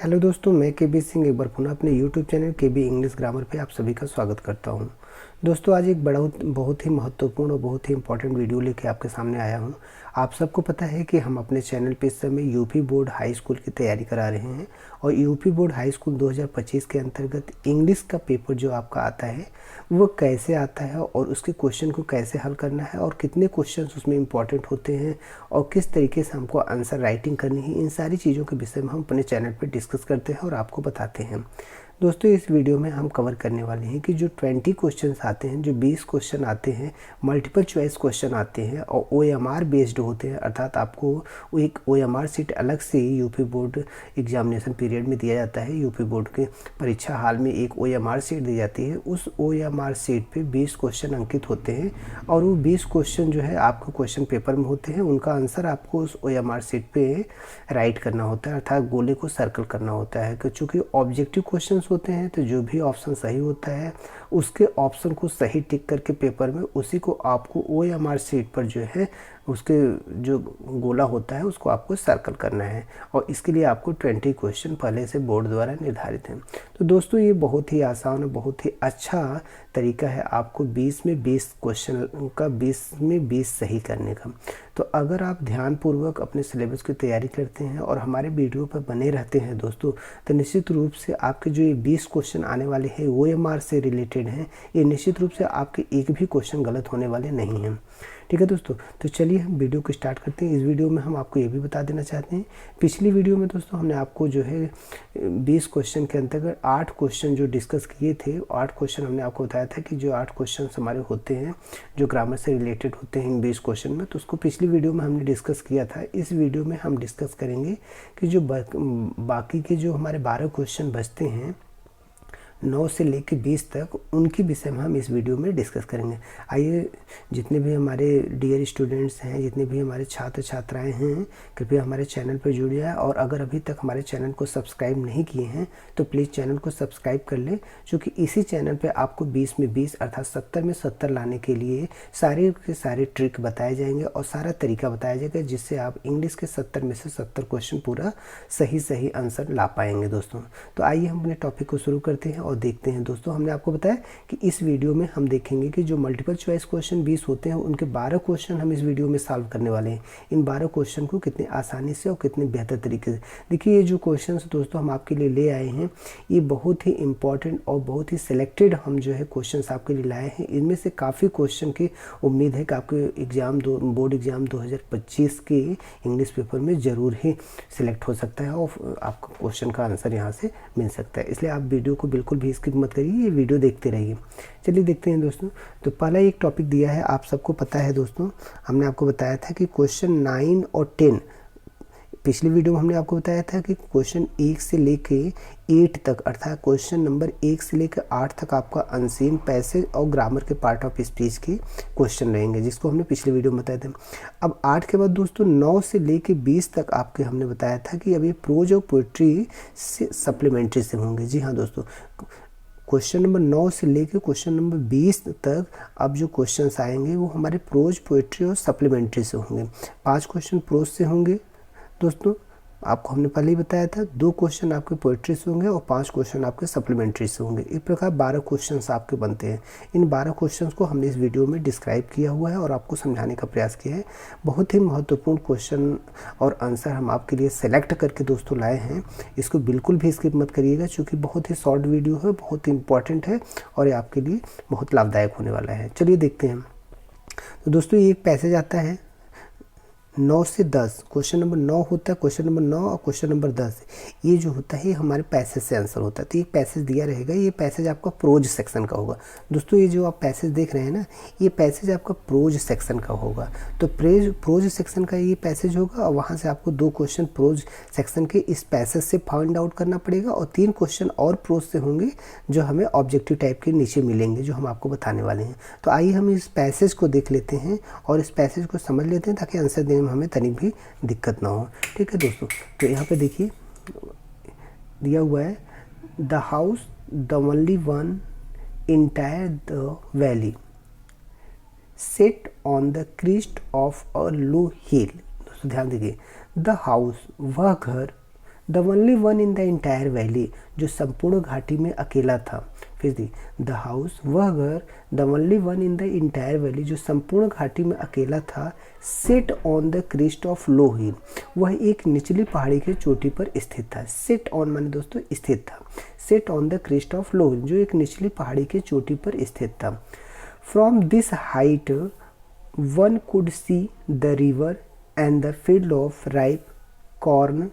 Hello दोस्तों, मैं केबी सिंह एक बार पुनः अपने यूट्यूब चैनल केबी इंग्लिश ग्रामर पे आप सभी का स्वागत करता हूं। दोस्तों, आज एक बहुत ही महत्वपूर्ण और बहुत ही इंपॉर्टेंट वीडियो लेके आपके सामने आया हूं। आप सबको पता है कि हम अपने चैनल पे इस समय यूपी बोर्ड हाई स्कूल की तैयारी करा रहे हैं और यूपी बोर्ड हाई स्कूल 2025 के अंतर्गत इंग्लिश का पेपर जो आपका आता है वो कैसे आता है और उसके क्वेश्चन को कैसे हल करना है और कितने क्वेश्चन उसमें इंपॉर्टेंट होते हैं और किस तरीके से हमको आंसर राइटिंग करनी है, इन सारी चीज़ों के विषय में हम अपने चैनल पर डिस्कस करते हैं और आपको बताते हैं। दोस्तों, इस वीडियो में हम कवर करने वाले हैं कि जो 20 क्वेश्चंस आते हैं, जो 20 क्वेश्चन आते हैं, मल्टीपल चॉइस क्वेश्चन आते हैं और OMR बेस्ड होते हैं, अर्थात आपको एक OMR सीट अलग से यूपी बोर्ड एग्जामिनेशन पीरियड में दिया जाता है। यूपी बोर्ड के परीक्षा हाल में एक OMR सीट दी जाती है। उस OMR सीट पे 20 क्वेश्चन अंकित होते हैं और वो 20 क्वेश्चन जो है आपको क्वेश्चन पेपर में होते हैं। उनका आंसर आपको उस OMR सीट पे राइट करना होता है, अर्थात गोले को सर्कल करना होता है। चूँकि ऑब्जेक्टिव क्वेश्चन होते हैं तो जो भी ऑप्शन सही होता है उसके ऑप्शन को सही टिक करके पेपर में उसी को आपको OMR सीट पर जो है उसके जो गोला होता है उसको आपको सर्कल करना है और इसके लिए आपको 20 क्वेश्चन पहले से बोर्ड द्वारा निर्धारित हैं। तो दोस्तों, ये बहुत ही आसान और बहुत ही अच्छा तरीका है आपको 20 में 20 क्वेश्चन का 20 में 20 सही करने का। तो अगर आप ध्यानपूर्वक अपने सिलेबस की तैयारी करते हैं और हमारे वीडियो पर बने रहते हैं दोस्तों, तो निश्चित रूप से आपके जो ये 20 क्वेश्चन आने वाले हैं OMR से रिलेटेड हैं, ये निश्चित रूप से आपके एक भी क्वेश्चन गलत होने वाले नहीं हैं। ठीक है दोस्तों, तो चलिए हम वीडियो को स्टार्ट करते हैं। इस वीडियो में हम आपको ये भी बता देना चाहते हैं, पिछली वीडियो में दोस्तों हमने आपको जो है 20 क्वेश्चन के अंतर्गत 8 क्वेश्चन जो डिस्कस किए थे, 8 क्वेश्चन हमने आपको बताया था कि जो 8 क्वेश्चन हमारे होते हैं जो ग्रामर से रिलेटेड होते हैं इन 20 क्वेश्चन में, तो उसको पिछली वीडियो में हमने डिस्कस किया था। इस वीडियो में हम डिस्कस करेंगे कि जो बाकी के जो हमारे 12 क्वेश्चन बचते हैं 9 से लेकर 20 तक, उनके विषय में हम इस वीडियो में डिस्कस करेंगे। आइए, जितने भी हमारे डियर स्टूडेंट्स हैं, जितने भी हमारे छात्र छात्राएं हैं, कृपया हमारे चैनल पर जुड़िए और अगर अभी तक हमारे चैनल को सब्सक्राइब नहीं किए हैं तो प्लीज़ चैनल को सब्सक्राइब कर लें, क्योंकि इसी चैनल पर आपको 20 में 20 अर्थात 70 में 70 लाने के लिए सारे के सारे ट्रिक बताए जाएंगे और सारा तरीका बताया जाएगा जिससे आप इंग्लिश के 70 में से 70 क्वेश्चन पूरा सही आंसर ला पाएंगे दोस्तों। तो आइए हम अपने टॉपिक को शुरू करते हैं और देखते हैं। दोस्तों, हमने आपको बताया कि इस वीडियो में हम देखेंगे कि जो मल्टीपल चॉइस क्वेश्चन 20 होते हैं उनके 12 क्वेश्चन हम इस वीडियो में सॉल्व करने वाले हैं। इन 12 क्वेश्चन को कितने आसानी से और कितने बेहतर तरीके से, देखिए ये जो क्वेश्चन दोस्तों हम आपके लिए ले आए हैं ये बहुत ही इंपॉर्टेंट और बहुत ही सिलेक्टेड हम जो है क्वेश्चन आपके लिए लाए हैं। इनमें से काफ़ी क्वेश्चन की उम्मीद है कि आपके बोर्ड एग्जाम 2025 के इंग्लिश पेपर में ज़रूर ही सिलेक्ट हो सकता है और आपको क्वेश्चन का आंसर यहाँ से मिल सकता है। इसलिए आप वीडियो को बिल्कुल भी स्किप मत करिए, ये वीडियो देखते रहिए। चलिए देखते हैं दोस्तों। तो पहला एक टॉपिक दिया है, आप सबको पता है दोस्तों, हमने आपको बताया था कि क्वेश्चन 9 और 10, पिछली वीडियो में हमने आपको बताया था कि क्वेश्चन 1 से लेके 8 तक, अर्थात क्वेश्चन नंबर 1 से लेकर 8 तक आपका अनसीन पैसेज और ग्रामर के पार्ट ऑफ स्पीच के क्वेश्चन रहेंगे, जिसको हमने पिछले वीडियो में बताया था। अब 8 के बाद दोस्तों 9 से लेकर 20 तक आपके हमने बताया था कि अब ये प्रोज और पोइट्री से सप्लीमेंट्री से होंगे। जी हाँ दोस्तों, क्वेश्चन नंबर 9 से लेकर क्वेश्चन नंबर 20 तक अब जो क्वेश्चंस आएंगे वो हमारे प्रोज, पोइट्री और सप्लीमेंट्री से होंगे। 5 क्वेश्चन प्रोज से होंगे दोस्तों, आपको हमने पहले ही बताया था। 2 क्वेश्चन आपके पोइट्री से होंगे और 5 क्वेश्चन आपके सप्लीमेंट्री से होंगे। इस प्रकार 12 क्वेश्चंस आपके बनते हैं। इन 12 क्वेश्चंस को हमने इस वीडियो में डिस्क्राइब किया हुआ है और आपको समझाने का प्रयास किया है। बहुत ही महत्वपूर्ण क्वेश्चन और आंसर हम आपके लिए सेलेक्ट करके दोस्तों लाए हैं। इसको बिल्कुल भी स्किप मत करिएगा, क्योंकि बहुत ही शॉर्ट वीडियो है, बहुत ही इंपॉर्टेंट है और ये आपके लिए बहुत लाभदायक होने वाला है। चलिए देखते हैं। तो दोस्तों, ये एक पैसेज आता है 9 से 10, क्वेश्चन नंबर 9 होता है, क्वेश्चन नंबर 9 और क्वेश्चन नंबर 10, ये जो होता है हमारे पैसेज से आंसर होता है। तो ये पैसेज दिया रहेगा, ये पैसेज आपका प्रोज सेक्शन का होगा। दोस्तों, ये जो आप पैसेज देख रहे हैं ना, ये पैसेज आपका प्रोज सेक्शन का होगा। तो प्रोज सेक्शन का ये पैसेज होगा और वहाँ से आपको 2 क्वेश्चन प्रोज सेक्शन के इस पैसेज से फाइंड आउट करना पड़ेगा और 3 क्वेश्चन और प्रोज से होंगे जो हमें ऑब्जेक्टिव टाइप के नीचे मिलेंगे, जो हम आपको बताने वाले हैं। तो आइए हम इस पैसेज को देख लेते हैं और इस पैसेज को समझ लेते हैं ताकि आंसर देने में हमें तनिक भी दिक्कत ना हो। ठीक है दोस्तों, तो यहाँ पे देखिए दिया हुआ है, the house the only one entire the valley set on the crest of a low hill. दोस्तों ध्यान दीजिए, द हाउस वह घर, the only one in the entire valley, जो संपूर्ण घाटी में अकेला था। फिर दी द हाउस, वह घर, the only one in the entire valley, जो संपूर्ण घाटी में अकेला था, set on the crest of low hill, वह एक निचली पहाड़ी की चोटी पर स्थित था। सेट ऑन माने दोस्तों स्थित था, set on the crest of low hill, जो एक निचली पहाड़ी की चोटी पर स्थित था। From this height one could see the river and the field of ripe corn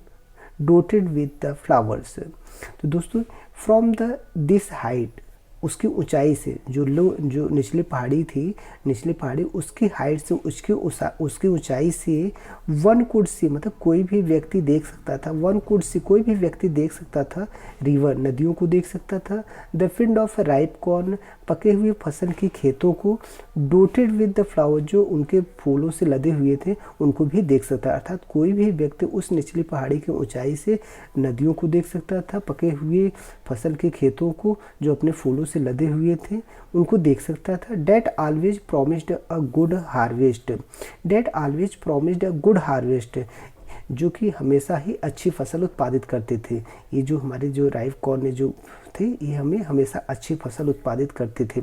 dotted with the flowers. तो दोस्तों फ्रॉम द दिस हाइट, उसकी ऊंचाई से, जो निचली पहाड़ी थी, निचली पहाड़ी उसकी हाइट से, उसकी ऊंचाई से वन कुड सी, मतलब कोई भी व्यक्ति देख सकता था, वन कुड सी, कोई भी व्यक्ति देख सकता था, रिवर, नदियों को देख सकता था, the field of ripe corn, पके हुए फसल की खेतों को, डोटेड विद द फ्लावर, जो उनके फूलों से लदे हुए थे, उनको भी देख सकता था। अर्थात कोई भी व्यक्ति उस निचली पहाड़ी की ऊंचाई से नदियों को देख सकता था, पके हुए फसल के खेतों को जो अपने फूलों से लदे हुए थे उनको देख सकता था। That always promised a good harvest, that always promised a good harvest, जो कि हमेशा ही अच्छी फसल उत्पादित करते थे। ये जो हमारे जो राइप कॉर्न जो थे, ये हमें हमेशा अच्छी फसल उत्पादित करते थे।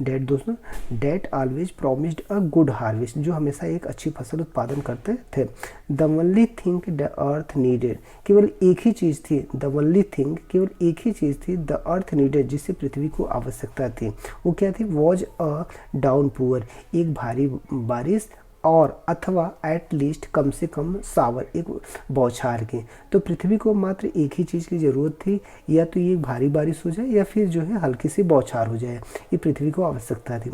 डेट दोस्तों, that always promised a good harvest, जो हमेशा एक अच्छी फसल उत्पादन करते थे। The only thing the earth needed, केवल एक ही चीज़ थी, द ओनली थिंग, केवल एक ही चीज़ थी, द अर्थ नीडेड, जिससे पृथ्वी को आवश्यकता थी। वो क्या थी? वॉज अ डाउन पुअर, एक भारी बारिश, और अथवा एट लीस्ट, कम से कम सावर, एक बौछार की। तो पृथ्वी को मात्र एक ही चीज़ की ज़रूरत थी, या तो ये भारी बारिश हो जाए या फिर जो है हल्की सी बौछार हो जाए, ये पृथ्वी को आवश्यकता थी।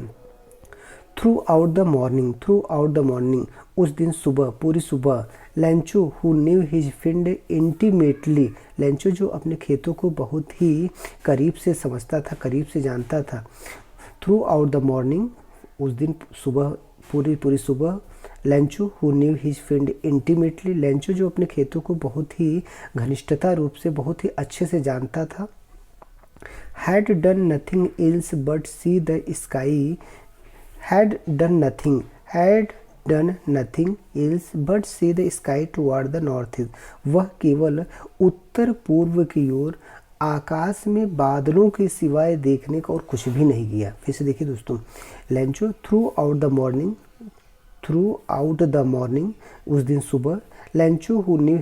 Through out the morning, through out the morning, उस दिन सुबह, पूरी सुबह, Lencho who knew his field intimately, Lencho जो अपने खेतों को बहुत ही करीब से समझता था, करीब से जानता था। थ्रू आउट द मॉर्निंग, उस दिन सुबह, पूरी सुबह, Lencho who knew his field intimately, Lencho जो अपने खेतों को बहुत ही घनिष्ठता रूप से, बहुत ही अच्छे से जानता था। Had done nothing else but see the sky, had done nothing else but see the sky toward the north east, वह केवल उत्तर पूर्व की ओर आकाश में बादलों के सिवाय देखने का और कुछ भी नहीं किया। फिर से देखिए दोस्तों, Lencho through out the morning, उस दिन सुबह, Lencho who knew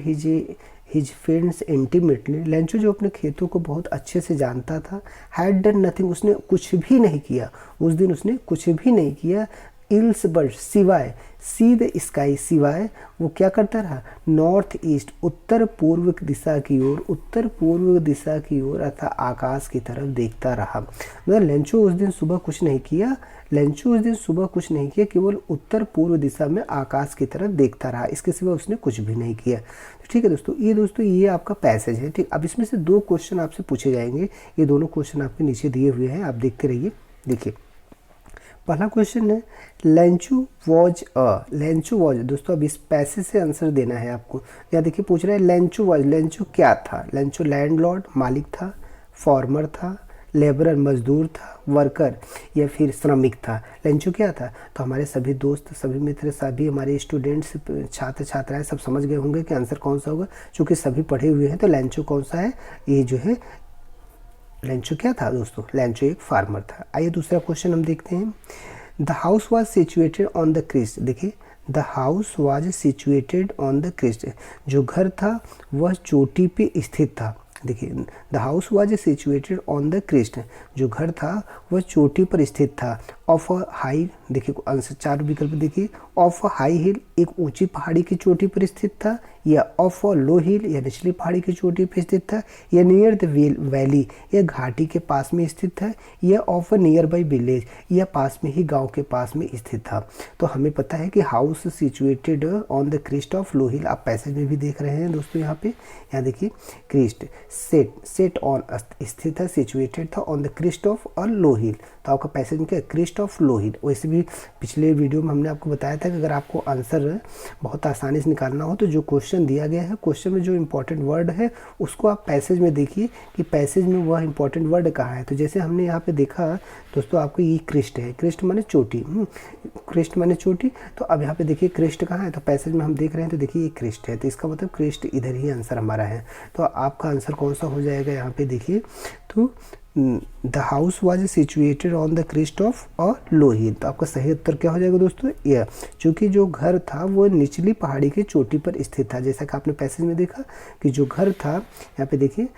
his fields intimately, Lencho जो अपने खेतों को बहुत अच्छे से जानता था। हैड डन नथिंग, उसने कुछ भी नहीं किया, उस दिन उसने कुछ भी नहीं किया। इल्स बट, सिवाय, सी द स्काई, सिवाय वो क्या करता रहा? नॉर्थ ईस्ट, उत्तर पूर्व दिशा की ओर, उत्तर पूर्व दिशा की ओर अर्थात आकाश की तरफ देखता रहा। मतलब लेंचो उस दिन सुबह कुछ नहीं किया, लेंचो उस दिन सुबह कुछ नहीं किया, केवल उत्तर पूर्व दिशा में आकाश की तरफ देखता रहा, इसके सिवा उसने कुछ भी नहीं किया। ठीक है दोस्तों, ये आपका पैसेज है। ठीक, अब इसमें से 2 क्वेश्चन आपसे पूछे जाएंगे, ये दोनों क्वेश्चन आपके नीचे दिए हुए हैं, आप देखते रहिए। देखिए पहला क्वेश्चन है, लेंचो वॉज दोस्तों, अब इस पैसेज से आंसर देना है आपको। यहाँ देखिए पूछ रहा है लेंचो क्या था? लेंचो लैंडलॉर्ड, मालिक था, फार्मर था, लेबरर मजदूर था, वर्कर या फिर श्रमिक था। लेंचो क्या था? तो हमारे सभी दोस्त, सभी मित्र, सभी हमारे स्टूडेंट्स, छात्र छात्राएं सब समझ गए होंगे कि आंसर कौन सा होगा, चूँकि सभी पढ़े हुए हैं। तो लेंचो कौन सा है? ये जो है लेंचो क्या था दोस्तों? लेंचो एक फार्मर था। आइए दूसरा क्वेश्चन हम देखते हैं। The house was situated on the crest, देखिए the house was situated on the crest, जो घर था वह चोटी पे स्थित था। देखिए the house was situated on the crest, जो घर था वह चोटी पर स्थित था। ऑफ अ हाई, देखिए आंसर 4 विकल्प देखिए, ऑफ अ हाई हिल, एक ऊंची पहाड़ी की चोटी पर स्थित था, या ऑफ अ लो हिल, या निचली पहाड़ी की चोटी पर स्थित था, या नियर द वैली, या घाटी के पास में स्थित था, या of a near by village, या पास में ही गांव के पास में स्थित था। तो हमें पता है कि house situated on the crest of low hill, आप पैसेज में भी देख रहे हैं दोस्तों। यहाँ देखिए क्रिस्ट, सेट ऑन, स्थित है, सिचुएटेड था on the crest of a low hill, तो आपका पैसेज में क्या है? Crest of low hill. वैसे भी पिछले वीडियो में हमने आपको बताया था कि अगर आपको आंसर बहुत आसानी से निकालना हो तो जो क्वेश्चन दिया गया है, क्वेश्चन में जो इंपॉर्टेंट वर्ड है उसको आप पैसेज में देखिए कि पैसेज में वह इंपॉर्टेंट वर्ड कहाँ है। तो जैसे हमने यहाँ पे देखा दोस्तों, आपको ये क्रिस्ट है, क्रिस्ट माने चोटी, क्रिस्ट माने चोटी। तो अब यहाँ पे देखिए क्रिस्ट कहाँ है, तो पैसेज में हम देख रहे हैं तो देखिए ये क्रिस्ट है, तो इसका मतलब क्रिस्ट इधर ही आंसर हमारा है। तो आपका आंसर कौन सा हो जाएगा यहाँ पे देखिए, तो the house was situated on the crest of a low hill. तो आपका सही उत्तर क्या हो जाएगा दोस्तों, यह, चूँकि जो घर था वो निचली पहाड़ी की चोटी पर स्थित था। जैसा कि आपने पैसेज में देखा कि जो घर था, यहाँ पे देखिए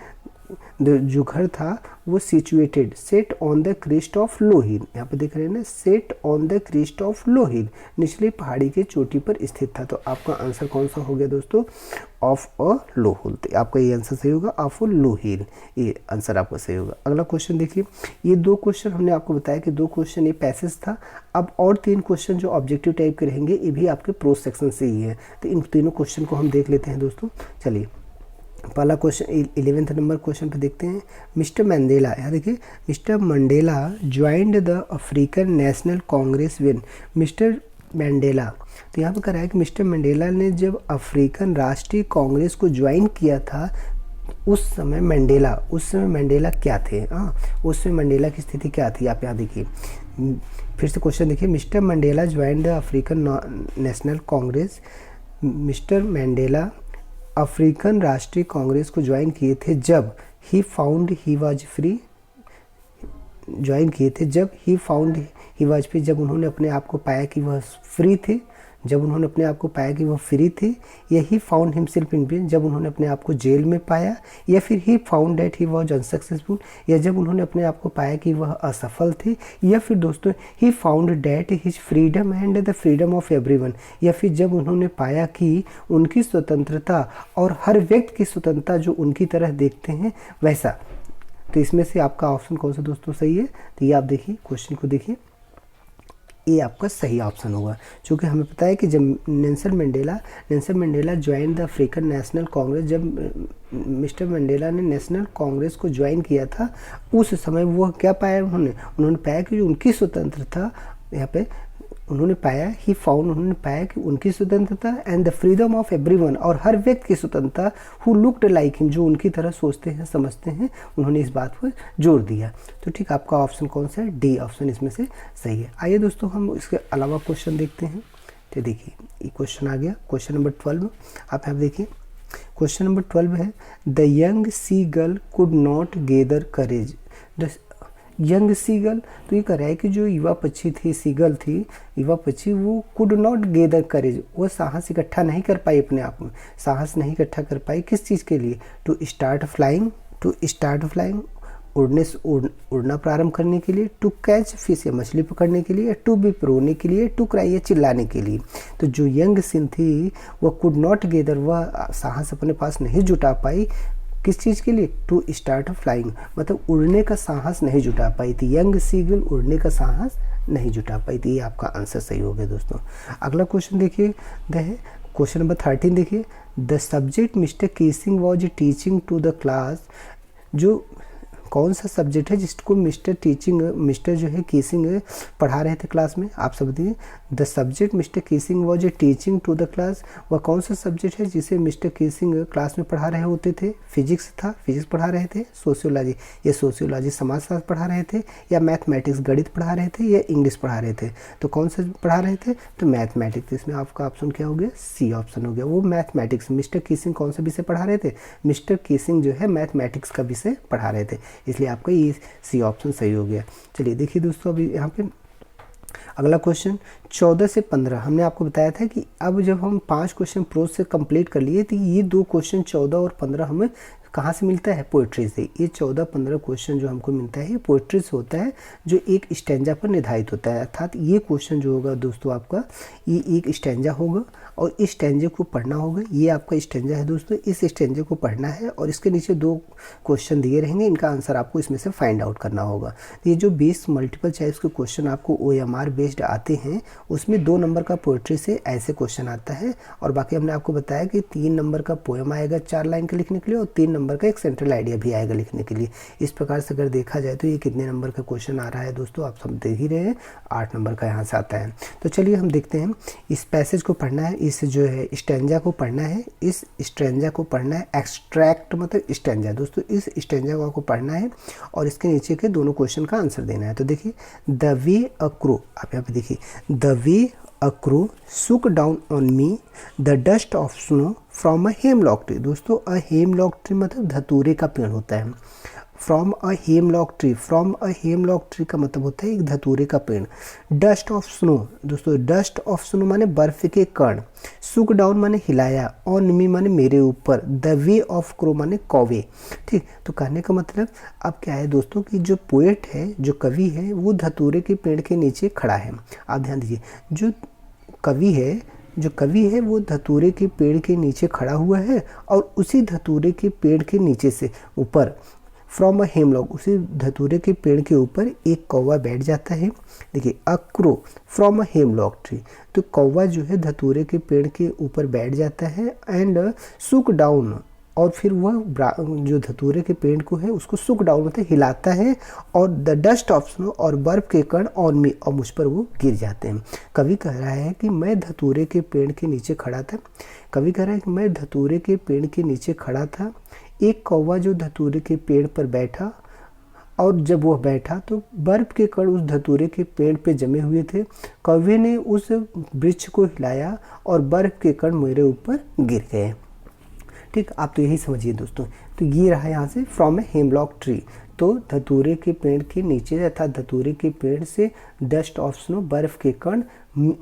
जो घर था वो situated, set on the crest of low hill, यहाँ पे देख रहे हैं ना, set on the crest of low hill, निचली पहाड़ी के चोटी पर स्थित था। तो आपका आंसर कौन सा हो गया दोस्तों, ऑफ अ लो हिल। तो आपका ये आंसर सही होगा, ऑफ अ लो हिल, ये आंसर आपका सही होगा। अगला क्वेश्चन देखिए, ये 2 क्वेश्चन हमने आपको बताया कि 2 क्वेश्चन ये पैसेज था। अब और 3 क्वेश्चन जो ऑब्जेक्टिव टाइप के रहेंगे ये भी आपके प्रोज सेक्शन से ही है। तो इन तीनों क्वेश्चन को हम देख लेते हैं दोस्तों। चलिए पहला क्वेश्चन 11वें नंबर क्वेश्चन पे देखते हैं। मिस्टर मंडेला, यहाँ देखिए, mister Mandela joined the African national Congress when. Mister Mandela, तो यहाँ पे कह रहा है कि मिस्टर मंडेला ने जब अफ्रीकन राष्ट्रीय कांग्रेस को ज्वाइन किया था उस समय मंडेला क्या थे, उस समय मंडेला की स्थिति क्या थी। आप यहाँ देखिए, फिर से क्वेश्चन देखिए, mister Mandela joined the African national Congress. Mister Mandela African राष्ट्रीय कांग्रेस को ज्वाइन किए थे जब he found he was free, join किए थे जब he found he was free, जब उन्होंने अपने आप को पाया कि वह फ्री थे, जब उन्होंने अपने आप को पाया कि वह फ्री थे, या he found himself in prison, जब उन्होंने अपने आप को जेल में पाया, या फिर he found that he was unsuccessful, या जब उन्होंने अपने आप को पाया कि वह असफल थे, या फिर दोस्तों he found that his freedom and the freedom of everyone, या फिर जब उन्होंने पाया कि उनकी स्वतंत्रता और हर व्यक्ति की स्वतंत्रता जो उनकी तरह देखते हैं वैसा। तो इसमें से आपका ऑप्शन कौन सा दोस्तों सही है, तो ये आप देखिए, क्वेश्चन को देखिए, ये आपका सही ऑप्शन होगा। क्योंकि हमें पता है कि जब Nelson Mandela join the African national Congress, जब मिस्टर मंडेला ने नेशनल कांग्रेस को ज्वाइन किया था उस समय वो क्या पाया, उन्होंने पाया कि जो उनकी स्वतंत्रता, यहाँ पे उन्होंने पाया उन्होंने पाया कि उनकी स्वतंत्रता and the freedom of everyone, और हर व्यक्ति की स्वतंत्रता हु लुक्ड लाइक हिम, जो उनकी तरह सोचते हैं समझते हैं, उन्होंने इस बात पर जोर दिया। तो ठीक, आपका ऑप्शन कौन सा है, डी ऑप्शन इसमें से सही है। आइए दोस्तों हम इसके अलावा क्वेश्चन देखते हैं। तो देखिए ये क्वेश्चन आ गया, क्वेश्चन नंबर 12। आप यहाँ देखिए, क्वेश्चन नंबर 12 है, the young seagull could not gather courage. Young seagull, तो ये कह रहा है कि जो युवा पक्षी थी, सीगल थी, युवा पक्षी, वो कुड नॉट गेदर करेज, वो साहस इकट्ठा नहीं कर पाई, अपने आप में साहस नहीं इकट्ठा कर पाई। किस चीज़ के लिए, टू स्टार्ट फ्लाइंग, उड़ना प्रारंभ करने के लिए, टू कैच फिश या मछली पकड़ने के लिए, टू बी रोने के लिए, टू क्राई या चिल्लाने के लिए। तो जो यंग सिन थी वह कुड नॉट गेदर, वह साहस अपने पास नहीं जुटा पाई। किस चीज़ के लिए, टू स्टार्ट फ्लाइंग, मतलब उड़ने का साहस नहीं जुटा पाई थी। यंग सीगल उड़ने का साहस नहीं जुटा पाई थी। ये आपका आंसर सही हो गया दोस्तों। अगला क्वेश्चन देखिए, क्वेश्चन नंबर 13 देखिए, the subject Mr Keesing was teaching to the class. जो कौन सा सब्जेक्ट है जिसको मिस्टर जो है कीसिंग पढ़ा रहे थे क्लास में, आप सब देखिए, the subject Mr Keesing was teaching to the class. वह कौन सा सब्जेक्ट है जिसे मिस्टर कीसिंग क्लास में पढ़ा रहे होते थे, फिजिक्स था, फिजिक्स पढ़ा रहे थे, सोशियोलॉजी, या सोशियोलॉजी समाजशास्त्र पढ़ा रहे थे, या मैथमेटिक्स गणित पढ़ा रहे थे, या इंग्लिश पढ़ा रहे थे। तो कौन सा पढ़ा रहे थे, तो मैथमेटिक्स। इसमें आपका ऑप्शन क्या हो गया, सी ऑप्शन हो गया, वो मैथमेटिक्स। मिस्टर कीसिंग कौन सा विषय पढ़ा रहे थे, मिस्टर कीसिंग जो है मैथमेटिक्स का विषय पढ़ा रहे थे, इसलिए आपका ये सी ऑप्शन सही हो गया। चलिए देखिए दोस्तों, अभी यहाँ पे अगला क्वेश्चन 14 से 15 हमने आपको बताया था कि अब जब हम 5 क्वेश्चन प्रोज से कंप्लीट कर लिए तो ये 2 क्वेश्चन 14 और 15 हमें कहाँ से मिलता है, पोइट्री से। ये 14-15 क्वेश्चन जो हमको मिलता है ये पोइट्री से होता है, जो एक स्टैंजा पर निर्धारित होता है। अर्थात ये क्वेश्चन जो होगा दोस्तों आपका, ये एक स्टैंजा होगा और इस स्टैंजे को पढ़ना होगा। ये आपका स्टैंजा है दोस्तों, इस स्टैंजे को पढ़ना है और इसके नीचे 2 क्वेश्चन दिए रहेंगे, इनका आंसर आपको इसमें से फाइंड आउट करना होगा। ये जो 20 मल्टीपल चॉइस के क्वेश्चन आपको OMR बेस्ड आते हैं, उसमें 2 नंबर का पोइट्री से ऐसे क्वेश्चन आता है, और बाकी हमने आपको बताया कि 3 नंबर का पोएम आएगा 4 लाइन के लिखने के लिए, और 3 नंबर नंबर का एक सेंट्रल आइडिया भी आएगा लिखने के लिए। इस प्रकार से अगर देखा जाए तो ये कितने नंबर का क्वेश्चन आ रहा है दोस्तों, आप सब देख ही रहे हैं, 8 नंबर का यहाँ से आता है। तो चलिए हम देखते हैं, इस पैसेज को पढ़ना है, इस जो है स्टैंजा को पढ़ना है, इस स्टैंजा को पढ़ना है। एक्सट्रैक्ट मतलब स्टैंजा दोस्तों, इस स्टैंजा को आपको पढ़ना है और इसके नीचे के दोनों क्वेश्चन का आंसर देना है। तो देखिए, द वे अ क्रो, आप यहाँ पे देखिए, the way A crow shook down on me the dust of snow from a hemlock tree। दोस्तों a hemlock tree मतलब धतूरे का पेड़ होता है। From a hemlock tree, from a hemlock tree का मतलब होता है एक धतूरे का पेड़। डस्ट ऑफ स्नो दोस्तों, डस्ट ऑफ स्नो माने बर्फ के कण, सुक डाउन माने हिलाया, ऑन मी माने मेरे ऊपर, द वे ऑफ क्रो माने कौवे। ठीक, तो कहने का मतलब अब क्या है दोस्तों कि जो पोएट है, जो कवि है, वो धतूरे के पेड़ के नीचे खड़ा है। आप ध्यान दीजिए, जो कवि है वो धतूरे के पेड़ के नीचे खड़ा हुआ है और उसी धतूरे के पेड़ के नीचे से ऊपर, फ्रॉम अ हेमलॉक, उसी धतूरे के पेड़ के ऊपर एक कौवा बैठ जाता है। देखिए, a crow from a hemlock tree, तो कौवा जो है धतूरे के पेड़ के ऊपर बैठ जाता है एंड सुक डाउन, और फिर वह जो धतूरे के पेड़ को है उसको सुक डाउन मतलब हिलाता है, और द डस्ट ऑफ स्नो, और बर्फ के कण ऑन मी, और मुझ पर वो गिर जाते हैं। कवि कह रहा है कि मैं धतूरे के पेड़ के नीचे खड़ा था, कवि कह रहा है कि मैं धतूरे के पेड़ के नीचे खड़ा था, एक कौवा जो धतूरे के पेड़ पर बैठा, और जब वह बैठा तो बर्फ के कण उस धतूरे के पेड़ पे जमे हुए थे, कौवे ने उस वृक्ष को हिलाया और बर्फ के कण मेरे ऊपर गिर गए। ठीक, आप तो यही समझिए दोस्तों। तो ये रहा यहाँ से फ्रॉम ए हेमलॉक ट्री, तो धतूरे के पेड़ के नीचे अर्थात धतूरे के पेड़ से डस्ट ऑफ स्नो, बर्फ के कण,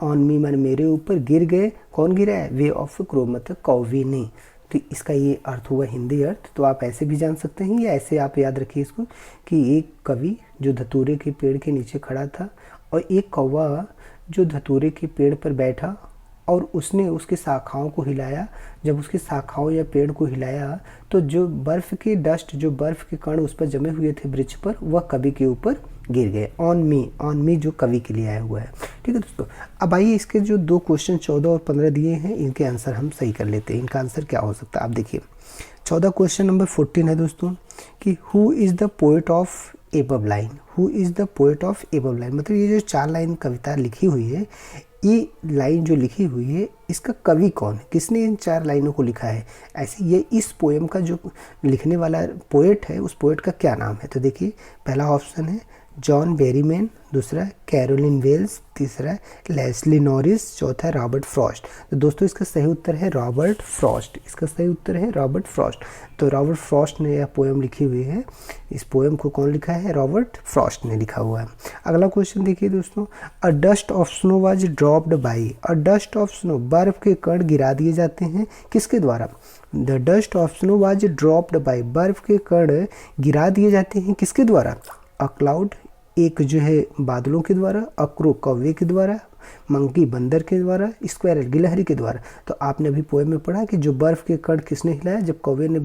ऑन मी मन मेरे ऊपर गिर गए। कौन गिरा है? वे ऑफ क्रो मतलब कौवे ने। तो इसका ये अर्थ हुआ हिंदी अर्थ। तो आप ऐसे भी जान सकते हैं या ऐसे आप याद रखिए इसको कि एक कवि जो धतूरे के पेड़ के नीचे खड़ा था और एक कौवा जो धतूरे के पेड़ पर बैठा और उसने उसकी शाखाओं को हिलाया। जब उसकी शाखाओं या पेड़ को हिलाया तो जो बर्फ़ के डस्ट, जो बर्फ़ के कण उस पर जमे हुए थे वृक्ष पर, वह कवि के ऊपर गिर गए। ऑन मी जो कवि के लिए आया हुआ है। ठीक है दोस्तों, अब आइए इसके जो दो क्वेश्चन 14 और 15 दिए हैं इनके आंसर हम सही कर लेते हैं। इनका आंसर क्या हो सकता है? आप देखिए 14 क्वेश्चन नंबर 14 है दोस्तों कि who is the poet of above line. Who is the poet of above line मतलब ये जो 4 लाइन कविता लिखी हुई है, ये लाइन जो लिखी हुई है इसका कवि कौन है, किसने इन 4 लाइनों को लिखा है। ऐसे ये इस पोएम का जो लिखने वाला पोएट है उस पोएट का क्या नाम है? तो देखिए पहला ऑप्शन है जॉन बेरीमैन, दूसरा कैरोलिन वेल्स, तीसरा लेस्ली नॉरिस, चौथा रॉबर्ट फ्रॉस्ट। तो दोस्तों इसका सही उत्तर है रॉबर्ट फ्रॉस्ट। इसका सही उत्तर है रॉबर्ट फ्रॉस्ट। तो रॉबर्ट फ्रॉस्ट ने यह पोएम लिखी हुई है। इस पोएम को कौन लिखा है? रॉबर्ट फ्रॉस्ट ने लिखा हुआ है। अगला क्वेश्चन देखिए दोस्तों, अ dust of snow was dropped by. A dust of snow, बर्फ के कण गिरा दिए जाते हैं किसके द्वारा? The dust of snow was dropped by, बर्फ के कण गिरा दिए जाते हैं किसके द्वारा? अ क्लाउड, एक जो है बादलों के द्वारा, अक्रो कौवे के द्वारा, मंकी बंदर के द्वारा, स्क्वायरल गिलहरी के द्वारा। तो आपने अभी पोएम में पढ़ा कि जो बर्फ़ के कण किसने हिलाया? जब कौवे ने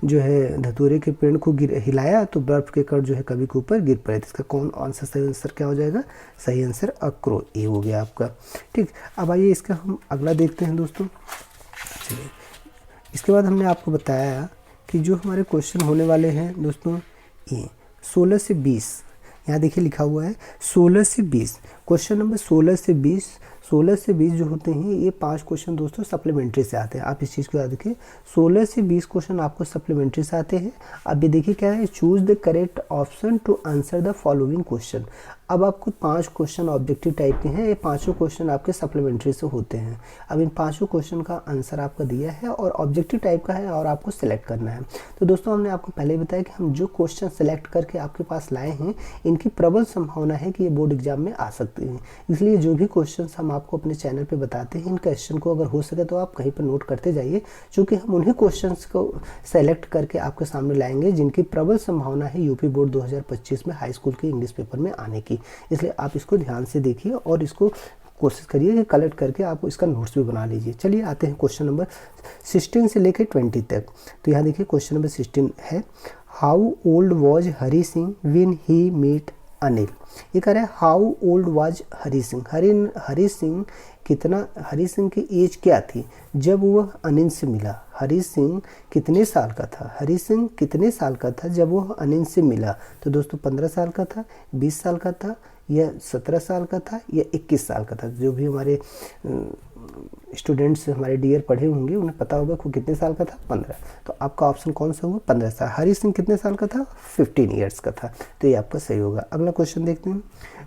जो है धतूरे के पेड़ को हिलाया तो बर्फ़ के कण जो है कवि के ऊपर गिर पड़े। तो इसका कौन आंसर, सही आंसर क्या हो जाएगा? सही आंसर अक्रो, ये हो गया आपका। ठीक, अब आइए इसका हम अगला देखते हैं दोस्तों। चलिए, इसके बाद हमने आपको बताया कि जो हमारे क्वेश्चन होने वाले हैं दोस्तों ये 16 से 20, यहाँ देखिए लिखा हुआ है 16 से 20। क्वेश्चन नंबर 16 से 20 जो होते हैं ये 5 क्वेश्चन दोस्तों सप्लीमेंट्री से आते हैं। आप इस चीज़ को याद रखिए, 16 से 20 क्वेश्चन आपको सप्लीमेंट्री से आते हैं। अब ये देखिए क्या है, choose the correct option to answer the following question. अब आपको 5 क्वेश्चन ऑब्जेक्टिव टाइप के हैं, ये 5 क्वेश्चन आपके सप्लीमेंट्री से होते हैं। अब इन 5 क्वेश्चन का आंसर आपका दिया है और ऑब्जेक्टिव टाइप का है और आपको सिलेक्ट करना है। तो दोस्तों हमने आपको पहले बताया कि हम जो क्वेश्चन सेलेक्ट करके आपके पास लाए हैं इनकी प्रबल संभावना है कि ये बोर्ड एग्जाम में आ सकते हैं। इसलिए जो भी क्वेश्चन हम आपको अपने चैनल पे बताते हैं इन क्वेश्चन को अगर हो सके तो आप कहीं पर नोट करते जाइए, क्योंकि हम उन्हीं क्वेश्चंस को सेलेक्ट करके आपके सामने लाएंगे जिनकी प्रबल संभावना है यूपी बोर्ड 2025 में हाई स्कूल के इंग्लिश पेपर में आने की। इसलिए आप इसको ध्यान से देखिए और इसको कोशिश करिए कि कलेक्ट करके आप इसका नोट्स भी बना लीजिए। चलिए आते हैं क्वेश्चन नंबर 16 से लेकर 20 तक। तो यहाँ देखिए क्वेश्चन नंबर 16 है, how old was Hari Singh when he meet Anil. ये कह रहा है how old was Hari Singh, Hari Singh की एज क्या थी जब वह अनिल से मिला। हरी सिंह कितने साल का था जब वह अनिल से मिला। तो दोस्तों 15 साल का था, 20 साल का था, या 17 साल का था, या 21 साल का था। जो भी हमारे स्टूडेंट्स हमारे डियर पढ़े होंगे उन्हें पता होगा वो कितने साल का था, 15। तो आपका ऑप्शन कौन सा हुआ, 15 साल। हरी सिंह कितने साल का था, 15 ईयर्स का था। तो ये आपका सही होगा। अगला क्वेश्चन देखते हैं।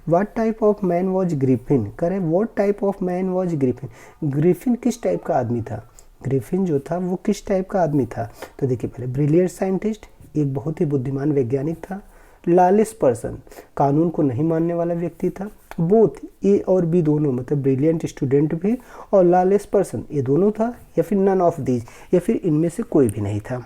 What type of man was Griffin. करें what type of man was Griffin. Griffin किस टाइप का आदमी था, ग्रिफिन जो था वो किस टाइप का आदमी था। तो देखिए पहले ब्रिलियंट साइंटिस्ट, एक बहुत ही बुद्धिमान वैज्ञानिक था। लॉलेस पर्सन, कानून को नहीं मानने वाला व्यक्ति था। बोथ, ए और बी दोनों, मतलब ब्रिलियंट स्टूडेंट भी और लॉलेस पर्सन, ये दोनों था, या फिर नन ऑफ दीज, या फिर इनमें से कोई भी नहीं था।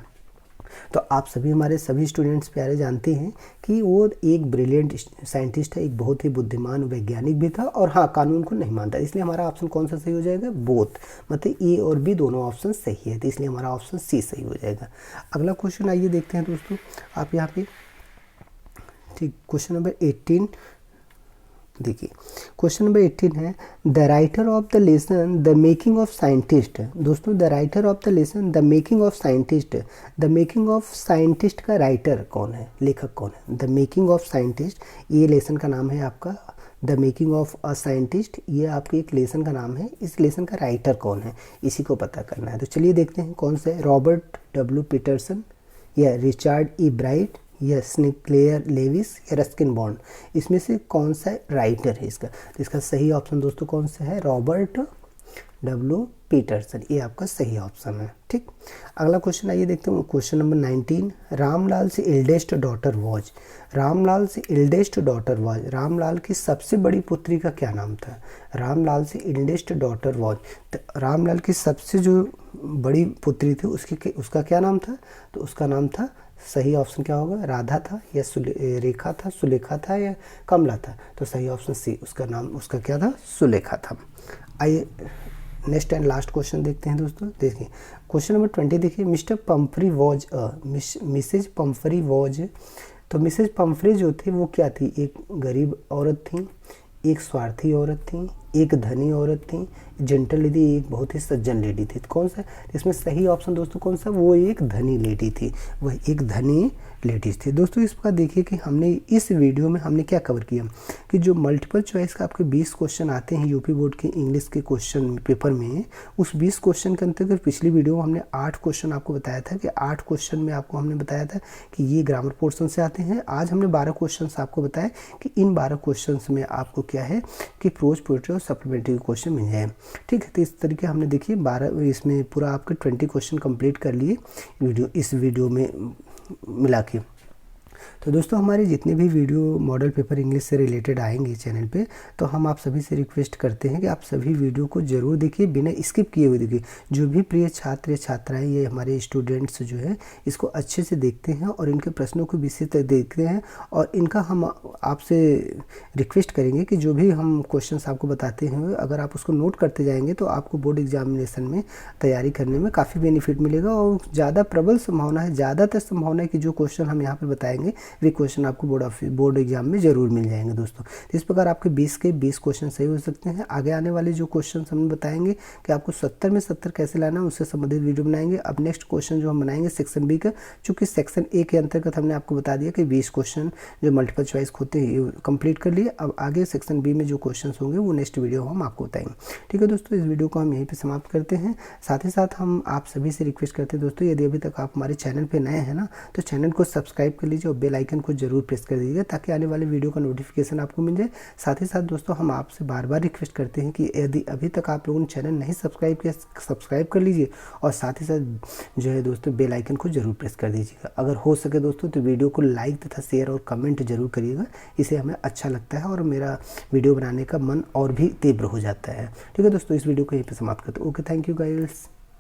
तो आप सभी हमारे सभी स्टूडेंट्स प्यारे जानते हैं कि वो एक ब्रिलियंट साइंटिस्ट है, एक बहुत ही बुद्धिमान वैज्ञानिक भी था, और हाँ कानून को नहीं मानता। इसलिए हमारा ऑप्शन कौन सा सही हो जाएगा, बोथ, मतलब ए और बी दोनों ऑप्शन सही है। तो इसलिए हमारा ऑप्शन सी सही हो जाएगा। अगला क्वेश्चन आइए देखते हैं दोस्तों। आप यहाँ पे ठीक क्वेश्चन नंबर 18 देखिए। क्वेश्चन नंबर 18 है the writer of the lesson the making of scientist. दोस्तों the writer of the lesson the making of scientist, the making of scientist का राइटर कौन है, लेखक कौन है। द मेकिंग ऑफ साइंटिस्ट, ये लेसन का नाम है आपका। The making of a scientist, ये आपके एक लेसन का नाम है। इस लेसन का राइटर कौन है, इसी को पता करना है। तो चलिए देखते हैं कौन सा है। रॉबर्ट डब्ल्यू पीटरसन, या रिचर्ड ई ब्राइट, या सिंक्लेयर लेविस, या रस्किन बॉन्ड। इसमें से कौन सा राइटर है इसका। तो इसका सही ऑप्शन दोस्तों कौन सा है, रॉबर्ट डब्ल्यू पीटरसन, ये आपका सही ऑप्शन है। ठीक, अगला क्वेश्चन आइए देखते हैं। क्वेश्चन नंबर 19, रामलाल से एल्डेस्ट डॉटर वॉज। रामलाल से एल्डेस्ट डॉटर वॉज, रामलाल की सबसे बड़ी पुत्री का क्या नाम था। रामलाल से एल्डेस्ट डॉटर वॉज, तो रामलाल की सबसे जो बड़ी पुत्री थी उसका क्या नाम था। तो उसका नाम था, सही ऑप्शन क्या होगा, राधा था, या रेखा था, सुलेखा था, या कमला था। तो सही ऑप्शन सी, उसका नाम उसका क्या था, सुलेखा था। आइए नेक्स्ट एंड लास्ट क्वेश्चन देखते हैं दोस्तों। देखिए क्वेश्चन नंबर 20 देखिए। Mr Pomfrey was Mrs Pomfrey was. तो मिसेज पम्फ्री जो थी वो क्या थी, एक गरीब औरत थी, एक स्वार्थी औरत थी, एक धनी औरत थी, जेंटल लेडी, एक बहुत ही सज्जन लेडी थी। कौन सा, इसमें सही ऑप्शन दोस्तों कौन सा, वो एक धनी लेडी थी, वह एक धनी लेडीज थी। दोस्तों इस प्रकार देखिए कि हमने इस वीडियो में हमने क्या कवर किया कि जो मल्टीपल चॉइस का आपके 20 क्वेश्चन आते हैं यूपी बोर्ड के इंग्लिश के क्वेश्चन पेपर में, उस 20 क्वेश्चन के अंतर्गत पिछली वीडियो में हमने 8 क्वेश्चन आपको बताया था कि 8 क्वेश्चन में आपको हमने बताया था कि ये ग्रामर पोर्शन से आते हैं। आज हमने 12 क्वेश्चन आपको बताया कि इन 12 क्वेश्चन में आपको क्या है कि प्रोज, पोएट्री और सप्लीमेंट्री क्वेश्चन मिल जाए। ठीक है, तो इस तरीके हमने देखिए 12 इसमें पूरा आपके 20 क्वेश्चन कंप्लीट कर लिए इस वीडियो में मिला के। तो दोस्तों हमारे जितने भी वीडियो मॉडल पेपर इंग्लिश से रिलेटेड आएंगे चैनल पे, तो हम आप सभी से रिक्वेस्ट करते हैं कि आप सभी वीडियो को ज़रूर देखिए, बिना स्किप किए हुए देखिए। जो भी प्रिय छात्र या छात्राएं, ये हमारे स्टूडेंट्स जो है इसको अच्छे से देखते हैं और इनके प्रश्नों को विशेष देखते हैं, और इनका हम आपसे रिक्वेस्ट करेंगे कि जो भी हम क्वेश्चन आपको बताते हैं अगर आप उसको नोट करते जाएंगे तो आपको बोर्ड एग्जामिनेशन में तैयारी करने में काफ़ी बेनिफिट मिलेगा। और ज़्यादा प्रबल संभावना है, ज़्यादातर संभावना है कि जो क्वेश्चन हम यहाँ पर बताएंगे वे क्वेश्चन आपको बोर्ड एग्जाम में जरूर मिल जाएंगे दोस्तों। तो इस प्रकार आपके 20 के 20 क्वेश्चन सही हो सकते हैं। आगे आने वाले जो क्वेश्चन हम बताएंगे कि आपको 70 में 70 कैसे लाना है, उससे संबंधित वीडियो बनाएंगे। अब नेक्स्ट क्वेश्चन जो हम बनाएंगे सेक्शन बी का, चूँकि सेक्शन ए के अंतर्गत हमने आपको बता दिया कि 20 क्वेश्चन जो मल्टीपल चॉइस होते हैं कंप्लीट कर लिए। अब आगे सेक्शन बी में जो क्वेश्चन होंगे वो नेक्स्ट वीडियो हम आपको बताएंगे। ठीक है दोस्तों, इस वीडियो को हम यहीं पर समाप्त करते हैं। साथ ही साथ हम आप सभी से रिक्वेस्ट करते हैं दोस्तों, यदि अभी तक आप हमारे चैनल पर नए हैं ना, तो चैनल को सब्सक्राइब कर लीजिए और बेल आइकन को जरूर प्रेस कर दीजिएगा ताकि आने वाले वीडियो का नोटिफिकेशन आपको मिल जाए। साथ ही साथ दोस्तों हम आपसे बार बार रिक्वेस्ट करते हैं कि यदि अभी तक आप लोगों ने चैनल नहीं सब्सक्राइब किया, सब्सक्राइब कर लीजिए, और साथ ही साथ जो है दोस्तों बेल आइकन को जरूर प्रेस कर दीजिएगा। अगर हो सके दोस्तों तो वीडियो को लाइक तथा शेयर और कमेंट जरूर करिएगा, इसे हमें अच्छा लगता है और मेरा वीडियो बनाने का मन और भी तीव्र हो जाता है। ठीक है दोस्तों, इस वीडियो को यहीं पर समाप्त करते हैं। Okay, thank you guys.